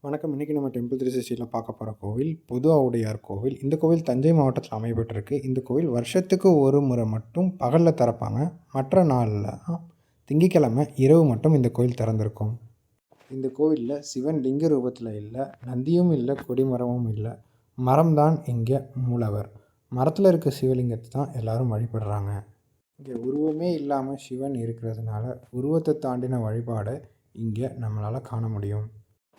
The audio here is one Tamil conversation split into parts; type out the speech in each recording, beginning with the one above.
வணக்கம். இன்றைக்கி நம்ம டெம்பிள் 360ல பார்க்க போகிற கோவில் புது ஆவுடையார் கோவில். இந்த கோவில் தஞ்சை மாவட்டத்தில் அமையப்பட்டிருக்கு. இந்த கோவில் வருஷத்துக்கு ஒரு முறை மட்டும் பகலில் திறப்பாங்க. மற்ற நாளில் திங்கட்கிழமை இரவு மட்டும் இந்த கோவில் திறந்திருக்கும். இந்த கோவிலில் சிவன் லிங்க ரூபத்தில் இல்லை, நந்தியும் இல்லை, கொடிமரமும் இல்லை. மரம்தான் இங்கே மூலவர். மரத்தில் இருக்க சிவலிங்கத்தை தான் எல்லாரும் வழிபடுறாங்க. இங்கே உருவமே இல்லாமல் சிவன் இருக்கிறதுனால உருவத்தை தாண்டின வழிபாடை இங்கே நம்மளால் காண முடியும்.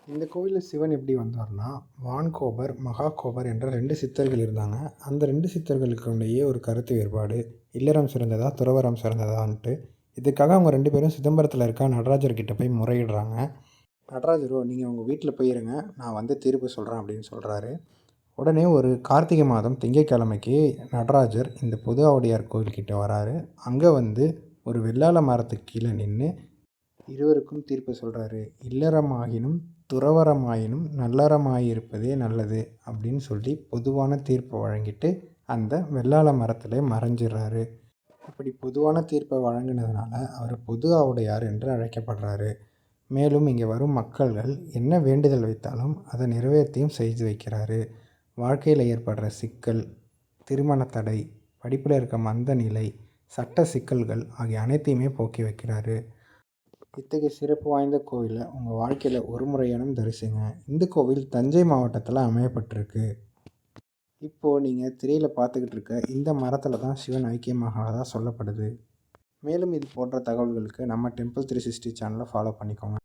இந்த கோவிலில் சிவன் எப்படி வந்தார்னா, வான்கோபர், மகாகோபர் என்ற 2 சித்தர்கள் இருந்தாங்க. அந்த 2 சித்தர்களுக்குள்ளேயே ஒரு கருத்து வேறுபாடு. இல்லறம் சிறந்ததா, துறவறம் சிறந்ததான்ட்டு. இதுக்காக அவங்க 2 பேரும் சிதம்பரத்தில் இருக்க நடராஜர்கிட்ட போய் முறையிடுறாங்க. நடராஜரோ, நீங்கள் உங்கள் வீட்டில் போயிருங்க, நான் வந்து தீர்ப்பு சொல்கிறேன் அப்படின்னு சொல்கிறாரு. உடனே ஒரு கார்த்திகை மாதம் திங்கட்கிழமைக்கு நடராஜர் இந்த புது ஆவுடையார் கோவில்கிட்ட வராரு. அங்கே வந்து ஒரு வெள்ளாள மரத்துக்கு கீழே நின்று இருவருக்கும் தீர்ப்பு சொல்கிறாரு. இல்லறமாகினும் துறவரமாயினும் நல்லறமாயிருப்பதே நல்லது அப்படின்னு சொல்லி பொதுவான தீர்ப்பை வழங்கிட்டு அந்த வெள்ளாள மரத்தில் மறைஞ்சிடுறாரு. அப்படி பொதுவான தீர்ப்பை வழங்கினதுனால அவர் புது ஆவுடையார் என்று அழைக்கப்படுறாரு. மேலும் இங்கே வரும் மக்கள்கள் என்ன வேண்டுதல் வைத்தாலும் அதை நிறைவேற்றியும் செய்து வைக்கிறாரு. வாழ்க்கையில் ஏற்படுற சிக்கல், திருமண தடை, படிப்பில் இருக்க மந்த நிலை, சட்ட சிக்கல்கள் ஆகிய அனைத்தையுமே போக்கி வைக்கிறாரு. இத்தகைய சிறப்பு வாய்ந்த கோவிலை உங்கள் வாழ்க்கையில் ஒரு முறையானும் தரிசிங்க. இந்த கோவில் தஞ்சை மாவட்டத்தில் அமையப்பட்டிருக்கு. இப்போது நீங்கள் திரையில் பார்த்துக்கிட்டு இருக்க இந்த மரத்தில் தான் சிவன் ஐக்கியமாகதான் சொல்லப்படுது. மேலும் இது போன்ற தகவல்களுக்கு நம்ம டெம்பிள் 360 சேனலை ஃபாலோ பண்ணிக்கோங்க.